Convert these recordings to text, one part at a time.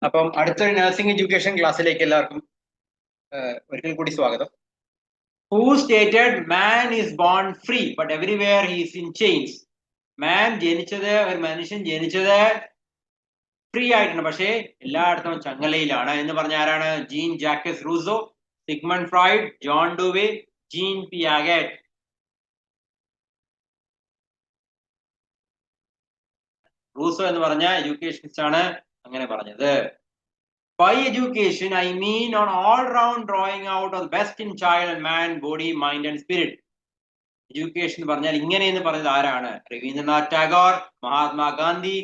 അപ്പം അടുത്തൊരു nursing education ക്ലാസ്സിലേക്ക് എല്ലാവർക്കും ഒരിക്കൽ കൂടി സ്വാഗതം. Who stated man is born free but everywhere he is in chains? Man ജനിച്ചത്, ഒരു മനുഷ്യൻ ജനിച്ചത് ഫ്രീ ആയിട്ടുണ്ട്, പക്ഷേ എല്ലായിടത്തും ചങ്ങലയിലാണ് എന്ന് പറഞ്ഞ ആരാണ്? Jean Jacques Rousseau, Sigmund Freud, John Dewey, Jean Piaget. Rousseau എന്ന് പറഞ്ഞ എഡ്യൂക്കേഷനിസ്റ്റ് ആണ് അങ്ങനെ പറഞ്ഞത്. By education, I mean on all-round drawing out of the best in child and man, body, mind and spirit. Education പറഞ്ഞാൽ ഇങ്ങനെ എന്ന് പറഞ്ഞത് ആരാണ്? രവീന്ദ്രനാഥ് ടാഗോർ, മഹാത്മാഗാന്ധി,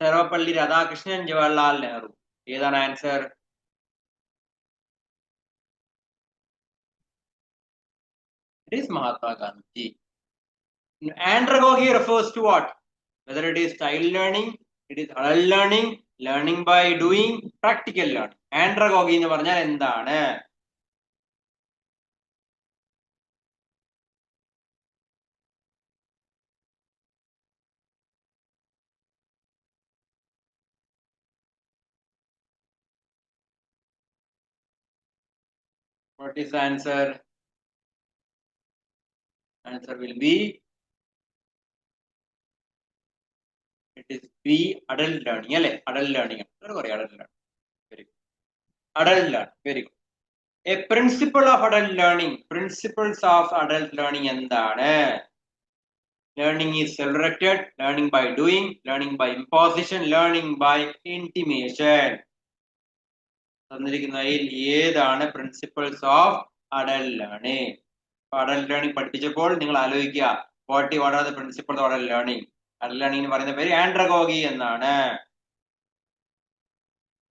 സർവപ്പള്ളി രാധാകൃഷ്ണൻ, ജവഹർലാൽ നെഹ്റു. ഏതാണ് answer? It is Mahatma Gandhi. Andragogy refers to what? Whether it is child learning, it is adult learning, learning by doing, practical learning. Andragogy എന്ന് പറഞ്ഞാൽ എന്താണ്? What is the answer? Answer will be, it is B, adult learning. അല്ലേ? Adult learning. Adult learning. Very good. Adult learning. Very good. A principle of adult learning. Principles of adult learning എന്താണ്? Learning is self-directed, learning by doing, learning by imposition, learning by intimation. തന്നിരിക്കുന്നതിൽ ഏതാണ് principles of adult learning? Adult learning പഠിപ്പിച്ചപ്പോൾ നിങ്ങൾ ആലോചിക്കുക, what are the principles of adult learning? Adult learning എന്ന് പറയുന്ന പേര് andragogy എന്നാണ്.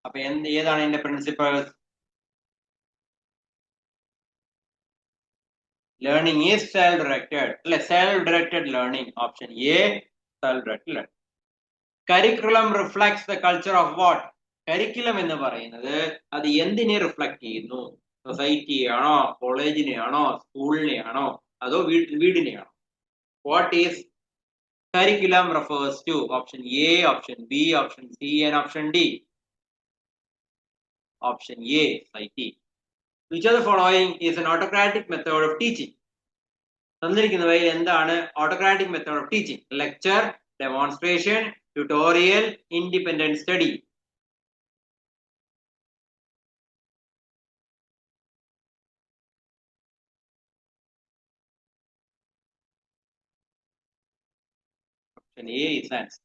അപ്പൊ ഏതാണ് ഇതിന്റെ principles? Learning is self-directed. Self-directed learning. Option A, self-directed learning. Curriculum reflects the culture of what? Curriculum എന്ന് പറയുന്നത് അത് എന്തിനെ റിഫ്ലക്ട് ചെയ്യുന്നു? സൊസൈറ്റിയാണോ, കോളേജിനെയാണോ, സ്കൂളിനെയാണോ, അതോ വീടിനെയാണോ? What is curriculum refers to? Option A, option B, option C and option D. Option A, society. Which of the following is an autocratic method of teaching? തന്നിരിക്കുന്നവയിൽ എന്താണ് autocratic method of teaching? Lecture, demonstration, tutorial, independent study. Option A is answer.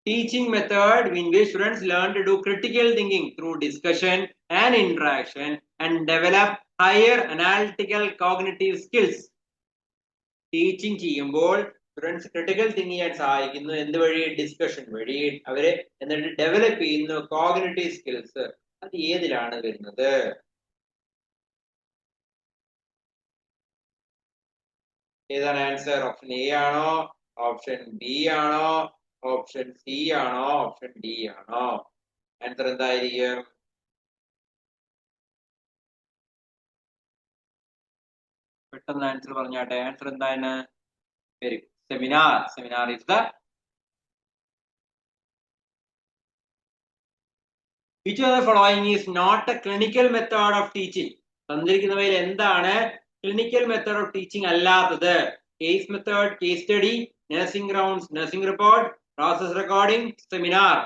Teaching method in which students learn to do critical thinking through discussion and interaction and develop higher analytical cognitive skills. Teaching ചെയ്യുമ്പോൾ students critical think ചെയ്യാൻ സഹായിക്കുന്നു. എന്ത് വഴി? Discussion വഴി. അവരെ എന്നിട്ട് develop ചെയ്യുന്നു cognitive skills. അത് ഏതിലാണ് വരുന്നത്? ഏതാണ് ആൻസർ? ഓപ്ഷൻ എ ആണോ, ഓപ്ഷൻ ബി ആണോ, ഓപ്ഷൻ സി ആണോ, ഓപ്ഷൻ ഡി ആണോ? ആൻസർ എന്തായിരിക്കും? പെട്ടെന്ന് ആൻസർ പറഞ്ഞാട്ടെ. ആൻസർ എന്താണ്? Very good. Seminar. Seminar is the. Which of the following is not a clinical method of teaching? തന്നിരിക്കുന്നവയിൽ എന്താണ് ക്ലിനിക്കൽ മെത്തേഡ് ഓഫ് ടീച്ചിങ് അല്ലാത്തത്? Case method, case study, nursing grounds, nursing report, process recording, seminar.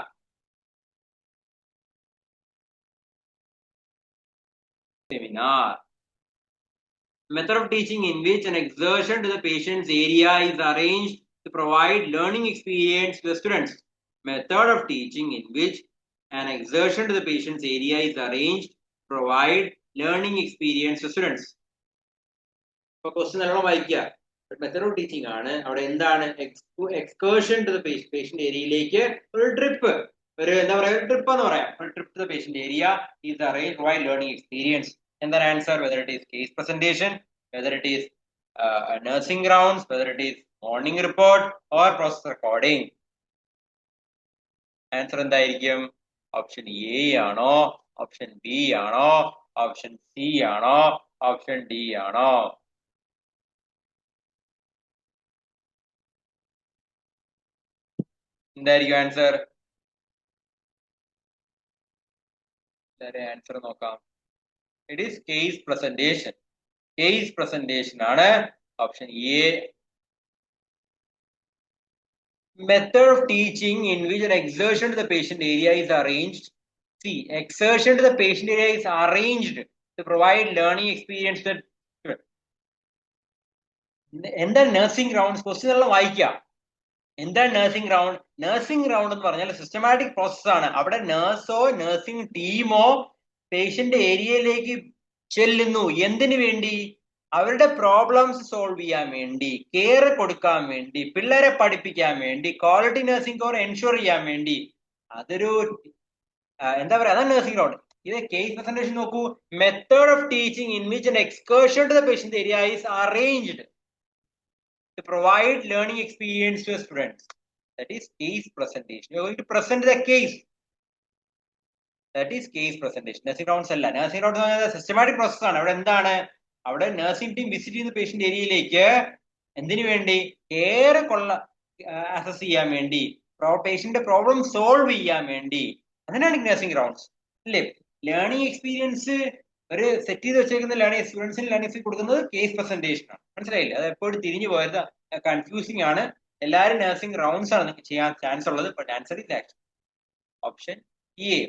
Seminar. Method of teaching in which an exertion to the patient's area is arranged to provide learning experience to the students. Method of teaching in which an exertion to the patient's area is arranged to provide learning experience to students. ഇപ്പൊ question നല്ലോണം വായിക്കുക. Method of teaching ആണ്. അവിടെ എന്താണ്? Excursion to the patient ഏരിയയിലേക്ക് ഒരു trip, ഒരു എന്താ പറയാ, ട്രിപ്പ് എന്ന് പറയാം. ഒരു trip to the patient area is arrange provide learning experience. എന്താണ് answer? Whether it is case presentation, whether it is nursing grounds, whether it is morning report or process recording. Answer എന്തായിരിക്കും? Option A ആണോ, option B ആണോ, option C ആണോ, option D ആണോ? എന്തായിരിക്കും answer? Answer നോക്കാം. It is case presentation. Case presentation ആണ് option A. Method of teaching in which an exertion to the patient area is arranged. See, exertion to the patient area is arranged to provide learning experience to എന്താ nursing rounds? Question എല്ലാം വായിക്കാം. എന്താ nursing round? Nursing round എന്ന് പറഞ്ഞാൽ systematic process ആണ്. അവിടെ നഴ്സോ nursing ടീമോ patient ഏരിയയിലേക്ക് ചെല്ലുന്നു. എന്തിനു വേണ്ടി? അവരുടെ പ്രോബ്ലംസ് സോൾവ് ചെയ്യാൻ വേണ്ടി, കെയർ കൊടുക്കാൻ വേണ്ടി, പിള്ളേരെ പഠിപ്പിക്കാൻ വേണ്ടി, ക്വാളിറ്റി നഴ്സിംഗ് കെയർ എൻഷുർ ചെയ്യാൻ വേണ്ടി. അതൊരു എന്താ പറയാ, അതാണ് നഴ്സിംഗ് റൗണ്ട്. ഇത് കേസ് പ്രസന്റേഷൻ നോക്കൂ. Method of teaching in which an excursion to the patient area is arranged to provide learning experience to students. That is case presentation. You are going to present the case. That is case presentation. Nursing rounds അല്ല. Nursing rounds systematic process ആണ്. അവിടെ എന്താണ്? അവിടെ nursing team visit ചെയ്യുന്ന patient ഏരിയയിലേക്ക് എന്തിനു വേണ്ടി? Care assess ചെയ്യാൻ വേണ്ടി, പേഷ്യന്റ് പ്രോബ്ലം സോൾവ് ചെയ്യാൻ വേണ്ടി. അതിനാണ് നഴ്സിംഗ് റൗണ്ട്സ് അല്ലേ? ലേണിംഗ് എക്സ്പീരിയൻസ് ഒരു സെറ്റ് ചെയ്ത് വെച്ചേക്കുന്ന ലേണിംഗ് സ്റ്റുഡൻസിന് ലേണിംഗ് എക്സ്പീരിയൻസ് കൊടുക്കുന്നത് കേസ് പ്രസന്റേഷൻ ആണ്. മനസ്സിലായില്ലേ? അത് എപ്പോഴും തിരിഞ്ഞു പോയത് കൺഫ്യൂസിംഗ് ആണ്. എല്ലാവരും നഴ്സിംഗ് റൗണ്ട്സ് ആണ് ചെയ്യാൻ ചാൻസ് ഉള്ളത്. But answer is actually option A.